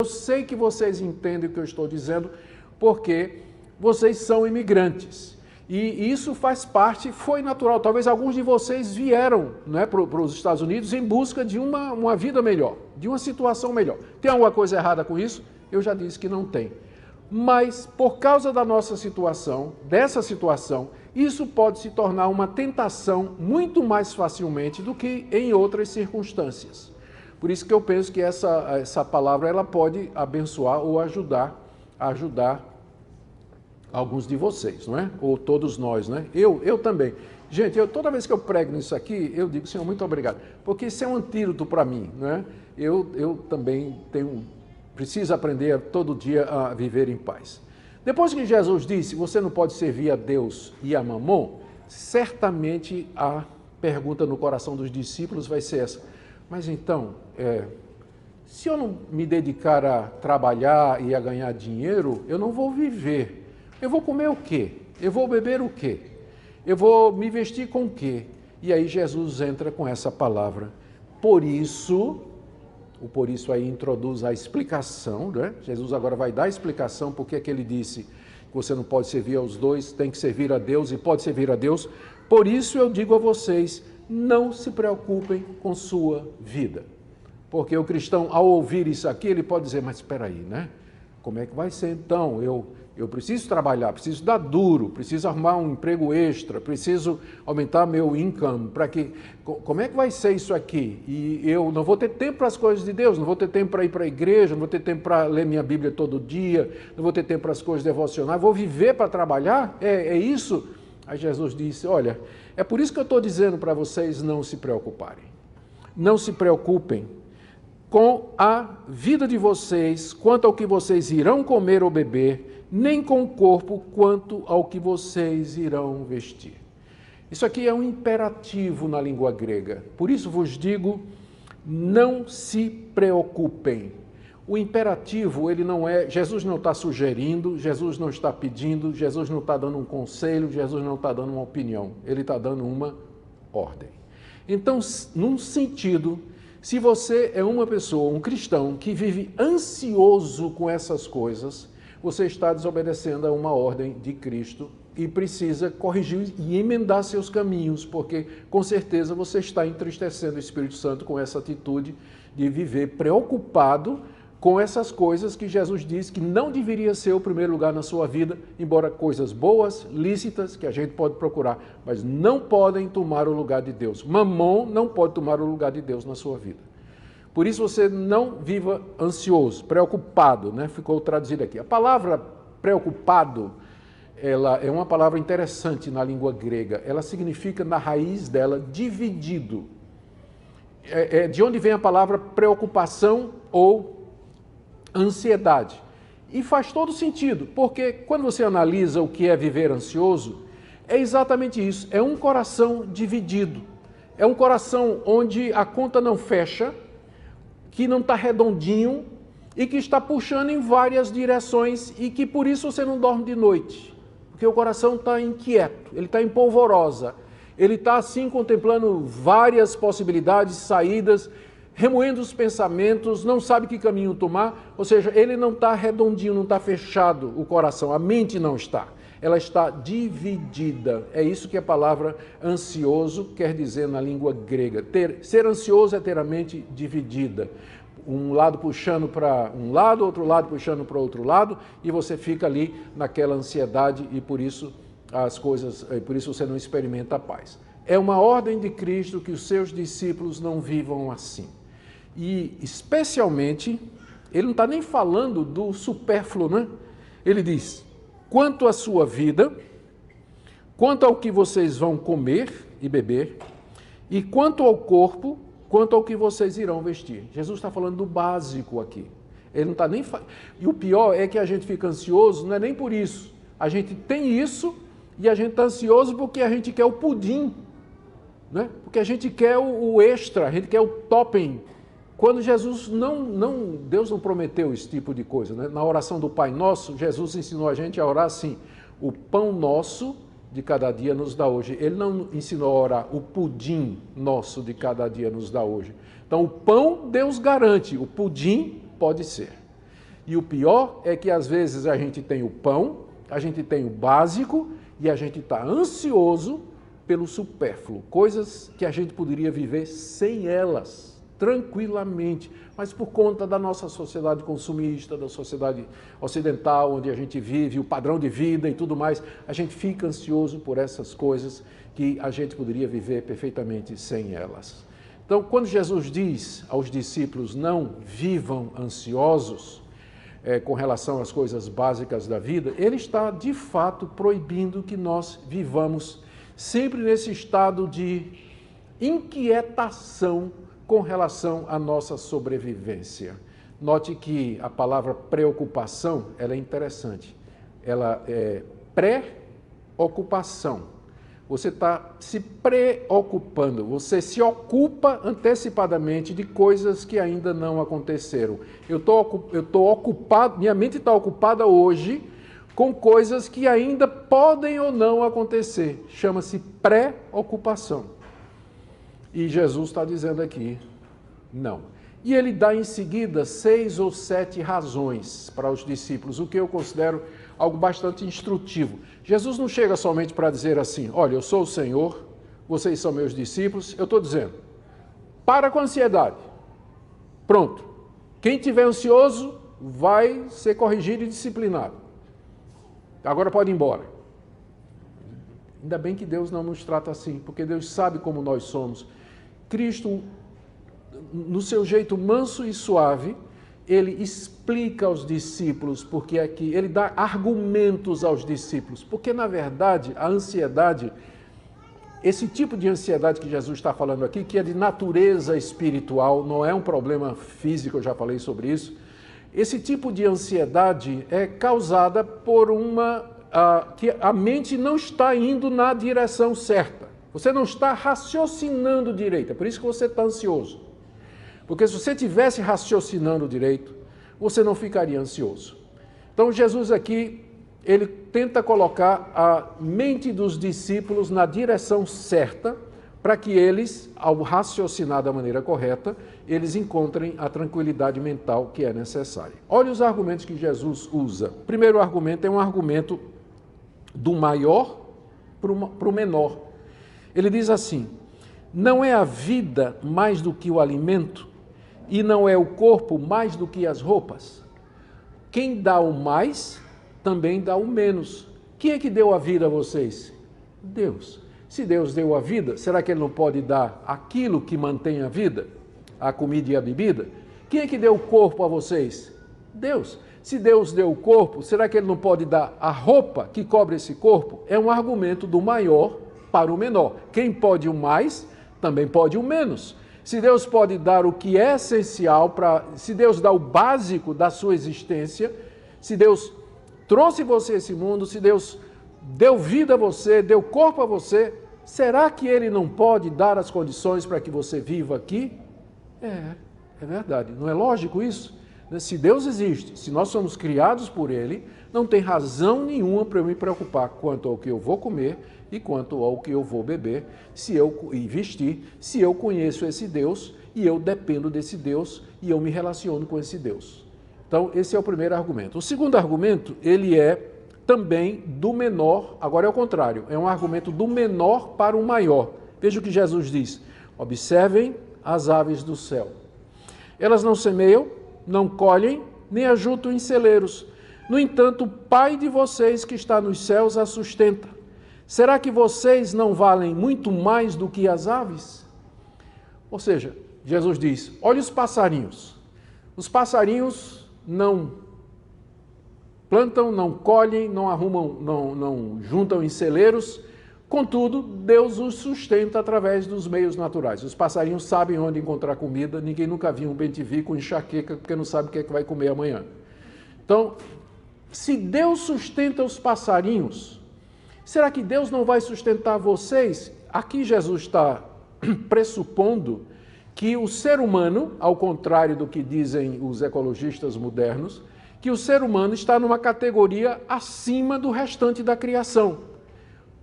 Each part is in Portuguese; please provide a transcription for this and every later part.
Eu sei que vocês entendem o que eu estou dizendo, porque vocês são imigrantes. E isso faz parte, foi natural. Talvez alguns de vocês vieram, né, para os Estados Unidos em busca de uma vida melhor, de uma situação melhor. Tem alguma coisa errada com isso? Eu já disse que não tem. Mas, por causa da nossa situação, dessa situação, isso pode se tornar uma tentação muito mais facilmente do que em outras circunstâncias. Por isso que eu penso que essa palavra ela pode abençoar ou ajudar alguns de vocês, não é? Ou todos nós, né? Eu também. Gente, toda vez que eu prego nisso aqui, eu digo, Senhor, muito obrigado, porque isso é um antídoto para mim, né? Eu também preciso aprender todo dia a viver em paz. Depois que Jesus disse, você não pode servir a Deus e a Mamon, certamente a pergunta no coração dos discípulos vai ser essa, mas então, se eu não me dedicar a trabalhar e a ganhar dinheiro, eu não vou viver. Eu vou comer o quê? Eu vou beber o quê? Eu vou me vestir com o quê? E aí Jesus entra com essa palavra. Por isso aí introduz a explicação, né? Jesus agora vai dar a explicação porque é que ele disse que você não pode servir aos dois, tem que servir a Deus e pode servir a Deus. Por isso eu digo a vocês, não se preocupem com sua vida. Porque o cristão, ao ouvir isso aqui, ele pode dizer, mas espera aí, né? Como é que vai ser então? Eu preciso trabalhar, preciso dar duro, preciso arrumar um emprego extra, preciso aumentar meu income, como é que vai ser isso aqui? E eu não vou ter tempo para as coisas de Deus, não vou ter tempo para ir para a igreja, não vou ter tempo para ler minha Bíblia todo dia, não vou ter tempo para as coisas devocionais, vou viver para trabalhar? É isso? Aí Jesus disse, olha, é por isso que eu estou dizendo para vocês não se preocuparem. Não se preocupem com a vida de vocês, quanto ao que vocês irão comer ou beber, nem com o corpo, quanto ao que vocês irão vestir. Isso aqui é um imperativo na língua grega. Por isso vos digo, não se preocupem. O imperativo, ele não é, Jesus não está sugerindo, Jesus não está pedindo, Jesus não está dando um conselho, Jesus não está dando uma opinião, ele está dando uma ordem. Então, num sentido, se você é uma pessoa, um cristão, que vive ansioso com essas coisas, você está desobedecendo a uma ordem de Cristo e precisa corrigir e emendar seus caminhos, porque com certeza você está entristecendo o Espírito Santo com essa atitude de viver preocupado com essas coisas que Jesus disse que não deveria ser o primeiro lugar na sua vida, embora coisas boas, lícitas, que a gente pode procurar, mas não podem tomar o lugar de Deus. Mamon não pode tomar o lugar de Deus na sua vida. Por isso você não viva ansioso, preocupado, né? Ficou traduzido aqui. A palavra preocupado, ela é uma palavra interessante na língua grega. Ela significa, na raiz dela, dividido. É de onde vem a palavra preocupação ou ansiedade. E faz todo sentido, porque quando você analisa o que é viver ansioso, é exatamente isso. É um coração dividido. É um coração onde a conta não fecha, que não está redondinho e que está puxando em várias direções e que por isso você não dorme de noite, porque o coração está inquieto, ele está em polvorosa, ele está assim contemplando várias possibilidades, saídas, remoendo os pensamentos, não sabe que caminho tomar, ou seja, ele não está redondinho, não está fechado o coração, a mente não está. Ela está dividida. É isso que a palavra ansioso quer dizer na língua grega. Ser ansioso é ter a mente dividida. Um lado puxando para um lado, outro lado puxando para outro lado, e você fica ali naquela ansiedade e por isso por isso você não experimenta a paz. É uma ordem de Cristo que os seus discípulos não vivam assim. E especialmente, ele não está nem falando do supérfluo, né? Ele diz, quanto à sua vida, quanto ao que vocês vão comer e beber, e quanto ao corpo, quanto ao que vocês irão vestir. Jesus está falando do básico aqui. Ele não está nem E o pior é que a gente fica ansioso, não é nem por isso. A gente tem isso e a gente está ansioso porque a gente quer o pudim, né? Porque a gente quer o extra, a gente quer o topping. Quando Deus não prometeu esse tipo de coisa, né? Na oração do Pai Nosso, Jesus ensinou a gente a orar assim, o pão nosso de cada dia nos dá hoje. Ele não ensinou a orar, o pudim nosso de cada dia nos dá hoje. Então o pão Deus garante, o pudim pode ser. E o pior é que às vezes a gente tem o pão, a gente tem o básico e a gente está ansioso pelo supérfluo, coisas que a gente poderia viver sem elas, tranquilamente, mas por conta da nossa sociedade consumista, da sociedade ocidental onde a gente vive, o padrão de vida e tudo mais, a gente fica ansioso por essas coisas que a gente poderia viver perfeitamente sem elas. Então, quando Jesus diz aos discípulos, não vivam ansiosos com relação às coisas básicas da vida, ele está, de fato, proibindo que nós vivamos sempre nesse estado de inquietação com relação à nossa sobrevivência. Note que a palavra preocupação, ela é interessante. Ela é pré-ocupação. Você está se preocupando, você se ocupa antecipadamente de coisas que ainda não aconteceram. Eu estou ocupado, minha mente está ocupada hoje com coisas que ainda podem ou não acontecer. Chama-se pré-ocupação. E Jesus está dizendo aqui, não. E ele dá em seguida 6 ou 7 razões para os discípulos, o que eu considero algo bastante instrutivo. Jesus não chega somente para dizer assim, olha, eu sou o Senhor, vocês são meus discípulos, eu estou dizendo, para com a ansiedade. Pronto. Quem estiver ansioso vai ser corrigido e disciplinado. Agora pode ir embora. Ainda bem que Deus não nos trata assim, porque Deus sabe como nós somos. Cristo, no seu jeito manso e suave, ele explica aos discípulos, porque aqui ele dá argumentos aos discípulos, porque na verdade a ansiedade, esse tipo de ansiedade que Jesus está falando aqui, que é de natureza espiritual, não é um problema físico, eu já falei sobre isso, esse tipo de ansiedade é causada por que a mente não está indo na direção certa, você não está raciocinando direito, é por isso que você está ansioso. Porque se você estivesse raciocinando direito, você não ficaria ansioso. Então Jesus aqui, ele tenta colocar a mente dos discípulos na direção certa, para que eles, ao raciocinar da maneira correta, eles encontrem a tranquilidade mental que é necessária. Olha os argumentos que Jesus usa. O primeiro argumento é um argumento do maior para o menor. Ele diz assim, não é a vida mais do que o alimento? E não é o corpo mais do que as roupas? Quem dá o mais, também dá o menos. Quem é que deu a vida a vocês? Deus. Se Deus deu a vida, será que Ele não pode dar aquilo que mantém a vida? A comida e a bebida? Quem é que deu o corpo a vocês? Deus. Se Deus deu o corpo, será que Ele não pode dar a roupa que cobre esse corpo? É um argumento do maior para o menor. Quem pode o mais, também pode o menos. Se Deus pode dar o que é essencial, se Deus dá o básico da sua existência, se Deus trouxe você a esse mundo, se Deus deu vida a você, deu corpo a você, será que Ele não pode dar as condições para que você viva aqui? É verdade. Não é lógico isso? Se Deus existe, se nós somos criados por Ele, não tem razão nenhuma para eu me preocupar quanto ao que eu vou comer e quanto ao que eu vou beber e vestir, se eu conheço esse Deus e eu dependo desse Deus e eu me relaciono com esse Deus. Então, esse é o primeiro argumento. O segundo argumento, ele é também do menor, agora é o contrário, é um argumento do menor para o maior. Veja o que Jesus diz, observem as aves do céu. Elas não semeiam, não colhem, nem ajuntam em celeiros. No entanto, o Pai de vocês que está nos céus a sustenta. Será que vocês não valem muito mais do que as aves? Ou seja, Jesus diz, olha os passarinhos. Os passarinhos não plantam, não colhem, não arrumam, não juntam em celeiros. Contudo, Deus os sustenta através dos meios naturais. Os passarinhos sabem onde encontrar comida. Ninguém nunca viu um bem-te-vi com enxaqueca porque não sabe o que é que vai comer amanhã. Então, se Deus sustenta os passarinhos, será que Deus não vai sustentar vocês? Aqui Jesus está pressupondo que o ser humano, ao contrário do que dizem os ecologistas modernos, que o ser humano está numa categoria acima do restante da criação.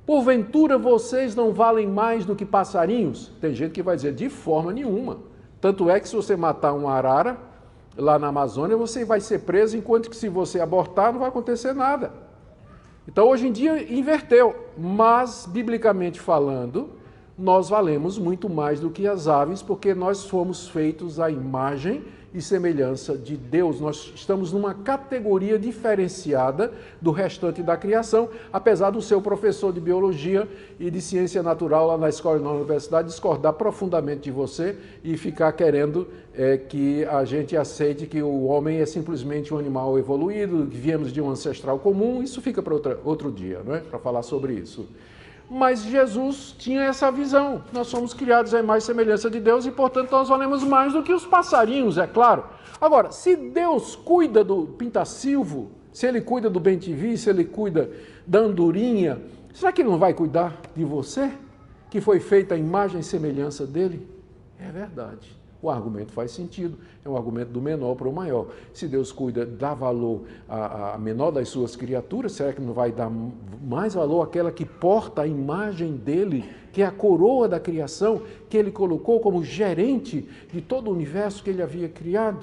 Porventura vocês não valem mais do que passarinhos? Tem gente que vai dizer, de forma nenhuma. Tanto é que se você matar uma arara, lá na Amazônia, você vai ser preso, enquanto que se você abortar não vai acontecer nada. Então hoje em dia inverteu, mas biblicamente falando, nós valemos muito mais do que as aves, porque nós fomos feitos à imagem e semelhança de Deus. Nós estamos numa categoria diferenciada do restante da criação, apesar do seu professor de biologia e de ciência natural lá na escola e na universidade discordar profundamente de você e ficar querendo que a gente aceite que o homem é simplesmente um animal evoluído, que viemos de um ancestral comum. Isso fica para outro dia, não é? Para falar sobre isso. Mas Jesus tinha essa visão. Nós somos criados à imagem e semelhança de Deus e, portanto, nós valemos mais do que os passarinhos, é claro. Agora, se Deus cuida do pintacilvo, se Ele cuida do bem-te-vi, se Ele cuida da andorinha, será que Ele não vai cuidar de você, que foi feita à imagem e semelhança dEle? É verdade. O argumento faz sentido, é um argumento do menor para o maior. Se Deus cuida, dá valor à menor das suas criaturas, será que não vai dar mais valor àquela que porta a imagem dele, que é a coroa da criação, que ele colocou como gerente de todo o universo que ele havia criado?